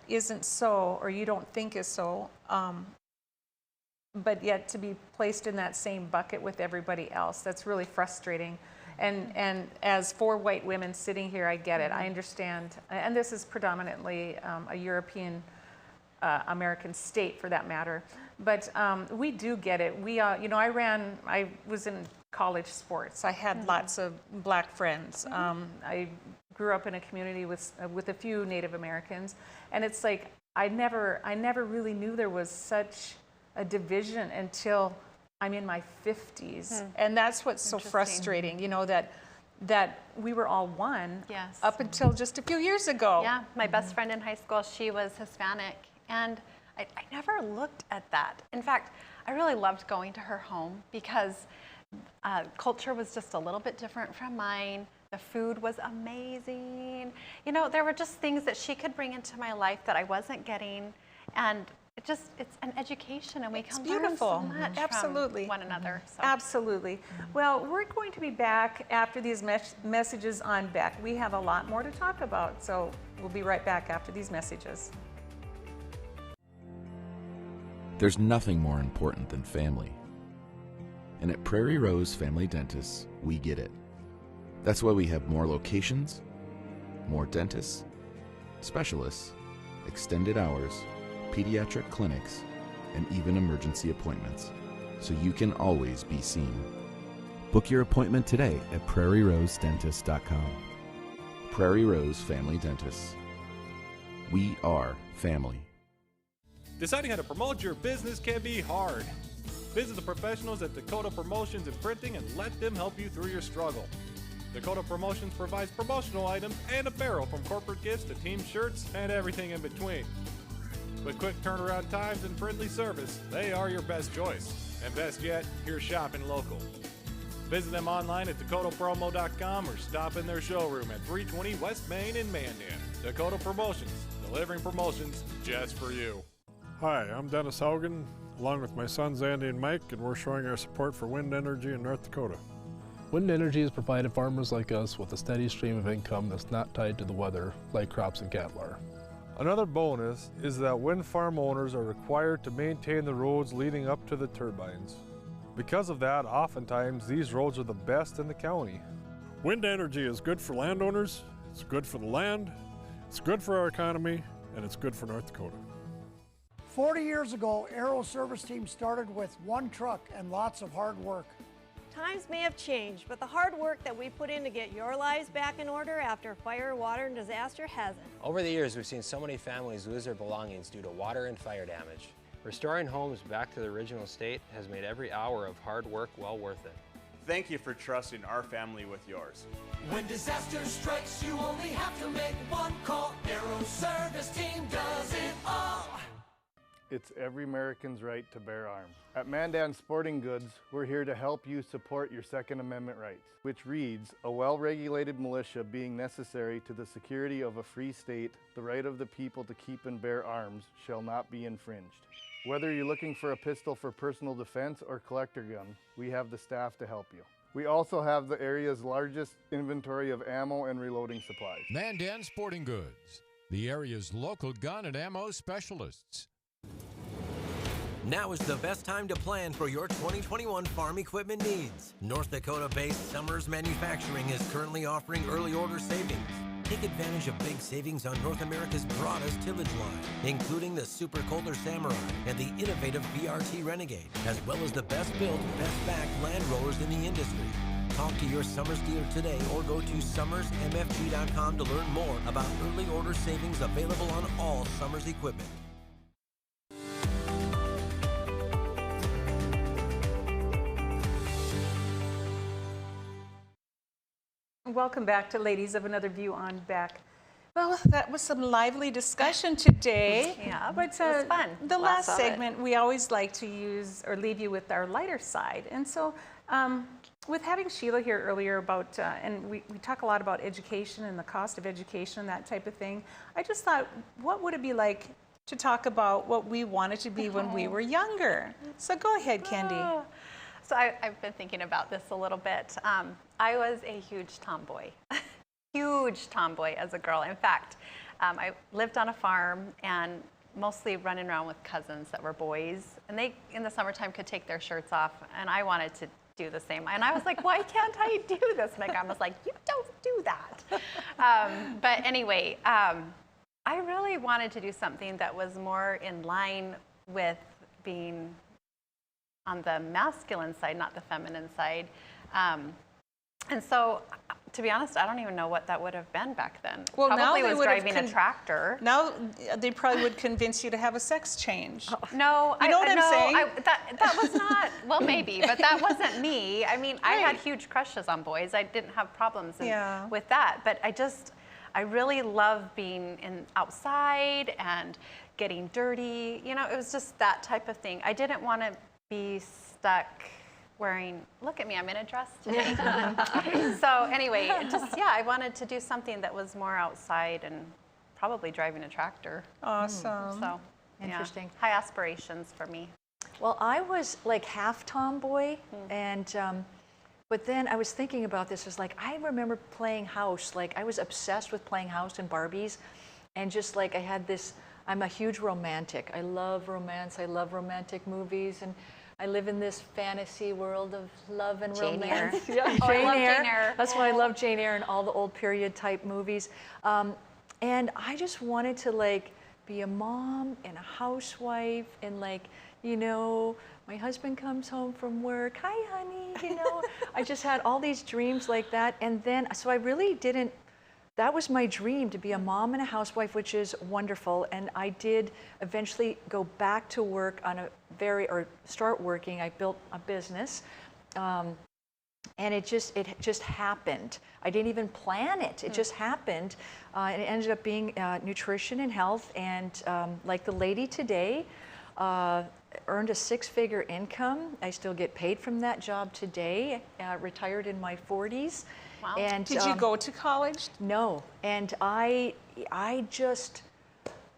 isn't so, or you don't think is so, but yet to be placed in that same bucket with everybody else, that's really frustrating. And as 4 white women sitting here, I get it. I understand. And this is predominantly a European American state, for that matter. But we do get it. We, you know, I was in college sports. I had lots of black friends. I grew up in a community with a few Native Americans, and it's like I never really knew there was such a division until I'm in my 50s, and that's what's so frustrating. You know, that we were all one up until just a few years ago. Yeah, my best friend in high school, she was Hispanic, and I never looked at that. In fact, I really loved going to her home, because culture was just a little bit different from mine. The food was amazing. You know, there were just things that she could bring into my life that I wasn't getting, and it's an education, and we can learn so much Absolutely. from one another. So. Absolutely. Well, we're going to be back after these messages on Beck. We have a lot more to talk about, so we'll be right back after these messages. There's nothing more important than family. And at Prairie Rose Family Dentists, we get it. That's why we have more locations, more dentists, specialists, extended hours, pediatric clinics, and even emergency appointments, so you can always be seen. Book your appointment today at prairierosedentist.com. Prairie Rose Family Dentists. We are family. Deciding how to promote your business can be hard. Visit the professionals at Dakota Promotions and Printing and let them help you through your struggle. Dakota Promotions provides promotional items and apparel, from corporate gifts to team shirts and everything in between. With quick turnaround times and friendly service, they are your best choice. And best yet, you're shopping local. Visit them online at dakotapromo.com or stop in their showroom at 320 West Main in Mandan. Dakota Promotions, delivering promotions just for you. Hi, I'm Dennis Haugen, along with my sons Andy and Mike, and we're showing our support for wind energy in North Dakota. Wind energy has provided farmers like us with a steady stream of income that's not tied to the weather, like crops and cattle are. Another bonus is that wind farm owners are required to maintain the roads leading up to the turbines. Because of that, oftentimes these roads are the best in the county. Wind energy is good for landowners, it's good for the land, it's good for our economy, and it's good for North Dakota. 40 years ago, Aero Service Team started with 1 truck and lots of hard work. Times may have changed, but the hard work that we put in to get your lives back in order after fire, water, and disaster hasn't. Over the years, we've seen so many families lose their belongings due to water and fire damage. Restoring homes back to the original state has made every hour of hard work well worth it. Thank you for trusting our family with yours. When disaster strikes, you only have to make one call. Aero Service Team does it all. It's every American's right to bear arms. At Mandan Sporting Goods, we're here to help you support your Second Amendment rights, which reads, a well-regulated militia being necessary to the security of a free state, the right of the people to keep and bear arms shall not be infringed. Whether you're looking for a pistol for personal defense or collector gun, we have the staff to help you. We also have the area's largest inventory of ammo and reloading supplies. Mandan Sporting Goods, the area's local gun and ammo specialists. Now is the best time to plan for your 2021 farm equipment needs. North Dakota-based Summers Manufacturing is currently offering early order savings. Take advantage of big savings on North America's broadest tillage line, including the Super Kohler Samurai and the innovative VRT Renegade, as well as the best built, best backed land rollers in the industry. Talk to your Summers dealer today or go to summersmfg.com to learn more about early order savings available on all Summers equipment. Welcome back to Ladies of Another View on Beck. Well, that was some lively discussion today. Yeah, but it was fun. The Lots last of it. segment, we always like to use or leave you with our lighter side. And so with having Sheila here earlier about, and we talk a lot about education and the cost of education and that type of thing, I just thought, what would it be like to talk about what we wanted to be when we were younger? So go ahead, Kendi. So I've been thinking about this a little bit. I was a huge tomboy, huge tomboy as a girl. In fact, I lived on a farm and mostly running around with cousins that were boys. And they, in the summertime, could take their shirts off. And I wanted to do the same. And I was like, why can't I do this? My grandma was like, you don't do that. But anyway, I really wanted to do something that was more in line with being on the masculine side, not the feminine side. And so, to be honest, I don't even know what that would have been back then. Well, probably now they was would have driving a tractor. Now they probably would convince you to have a sex change. No, you know what I'm saying? That was not, well, maybe, but that wasn't me. I mean, I had huge crushes on boys. I didn't have problems with that, but I really love being outside and getting dirty. You know, it was just that type of thing. I didn't want to be stuck wearing, look at me, I'm in a dress today. So anyway, I wanted to do something that was more outside and probably driving a tractor. Awesome. So Interesting. High aspirations for me. Well, I was like half tomboy, and but then I was thinking about this. It was like, I remember playing house. Like, I was obsessed with playing house and Barbies, and just like I had this, I'm a huge romantic. I love romance. I love romantic movies, and I live in this fantasy world of love and Jane romance. Eyre. Yeah, Oh, I Jane love Eyre. Jane Eyre. That's why I love Jane Eyre and all the old period type movies. And I just wanted to like be a mom and a housewife, and like, you know, my husband comes home from work, hi honey, you know. I just had all these dreams like that, and then, so I really didn't, that was my dream, to be a mom and a housewife, which is wonderful. And I did eventually go back to work on or start working. I built a business, and it just happened. I didn't even plan it. It just happened. And it ended up being nutrition and health. And like the lady today, earned a six-figure income. I still get paid from that job today. Retired in my 40s. Wow. And did you go to college? No, and I just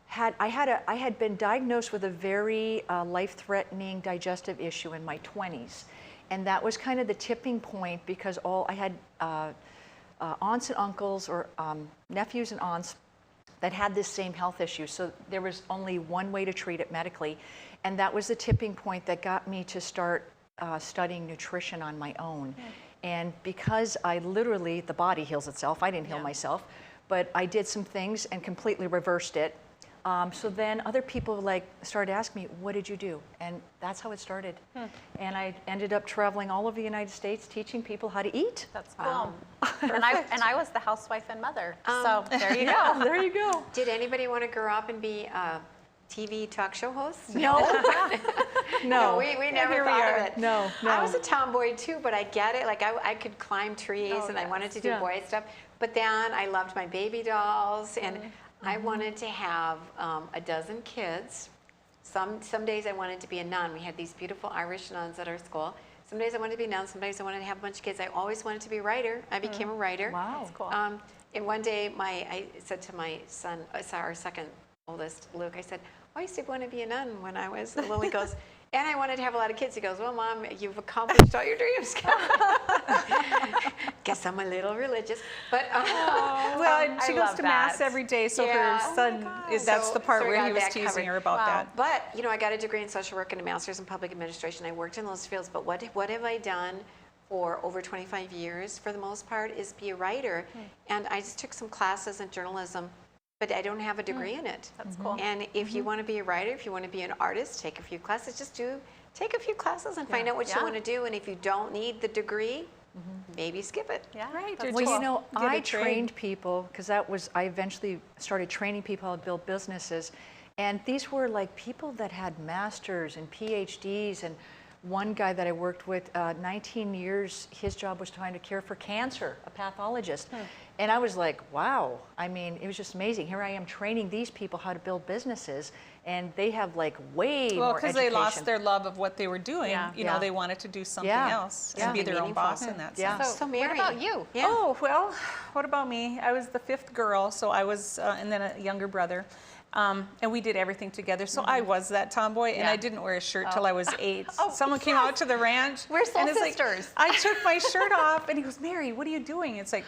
had I had been diagnosed with a very life-threatening digestive issue in my 20s, and that was kind of the tipping point, because I had aunts and uncles, or nephews and aunts, that had this same health issue. So there was only one way to treat it medically, and that was the tipping point that got me to start studying nutrition on my own. And because I literally, the body heals itself, I didn't heal myself, but I did some things and completely reversed it. So then other people like started asking me, what did you do? And that's how it started. And I ended up traveling all over the United States, teaching people how to eat. That's cool. And I was the housewife and mother, so there you go. There you go. Did anybody want to grow up and be a TV talk show host? No. No. We never thought of it. No. I was a tomboy too, but I get it. Like I could climb trees, and I wanted to do boy stuff. But then I loved my baby dolls, and I wanted to have a dozen kids. Some days I wanted to be a nun. We had these beautiful Irish nuns at our school. Some days I wanted to be a nun. Some days I wanted to have a bunch of kids. I always wanted to be a writer. I became a writer. Wow. That's cool. And one day I said to my son, our second oldest, Luke, I said, I used to want to be a nun when I was little. He goes, and I wanted to have a lot of kids. He goes, well, Mom, you've accomplished all your dreams. Guess I'm a little religious. But she goes to Mass every day, so her son, that's the part where he was teasing her about that. But, you know, I got a degree in social work and a master's in public administration. I worked in those fields, but what have I done for over 25 years, for the most part, is be a writer. And I just took some classes in journalism, but I don't have a degree in it. That's cool. And if you want to be a writer, if you want to be an artist, take a few classes. Just take a few classes and find out what you want to do. And if you don't need the degree, maybe skip it. Yeah, right. Well, you know, I trained people, because I eventually started training people how to build businesses. And these were like people that had masters and PhDs. And one guy that I worked with, 19 years, his job was trying to cure for cancer, a pathologist. And I was like, wow. I mean, it was just amazing. Here I am training these people how to build businesses, and they have like way more education. Well, because they lost their love of what they were doing. You know, they wanted to do something else and be their own boss in that sense. So Mary, what about you? Oh, well, what about me? I was the 5th girl, so I was, and then a younger brother. And we did everything together. So I was that tomboy, and I didn't wear a shirt till I was 8. Someone came out to the ranch. We're soul and sisters. Like, I took my shirt off, and he goes, Mary, what are you doing? It's like,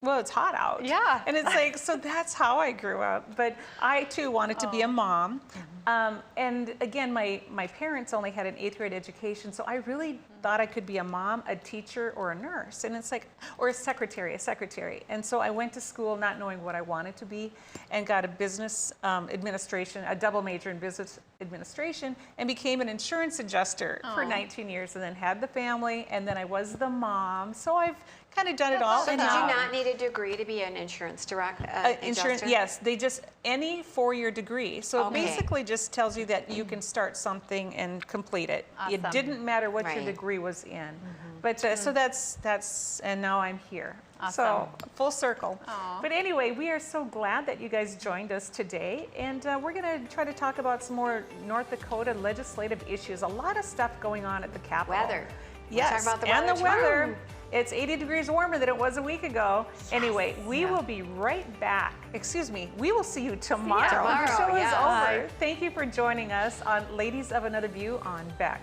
well, it's hot out. Yeah. And it's like, so that's how I grew up. But I, too, wanted to be a mom. And again, my parents only had an 8th grade education, so I really thought I could be a mom, a teacher, or a nurse. And it's like, or a secretary. And so I went to school not knowing what I wanted to be, and got a business administration, a double major in business administration, and became an insurance adjuster for 19 years, and then had the family, and then I was the mom. So I've kind of done it all. So did you not need a degree to be an insurance insurance? Yes, they just, any 4-year degree. So it basically just tells you that you can start something and complete it. It didn't matter what your degree was in. But so that's, and now I'm here. So full circle. But anyway, we are so glad that you guys joined us today, and we're going to try to talk about some more North Dakota legislative issues. A lot of stuff going on at the Capitol. Weather. Yes, talk about the and the weather weather. It's 80 degrees warmer than it was a week ago. Anyway, we will be right back. Excuse me, we will see you tomorrow. The show is over. Thank you for joining us on Ladies of Another View on Beck.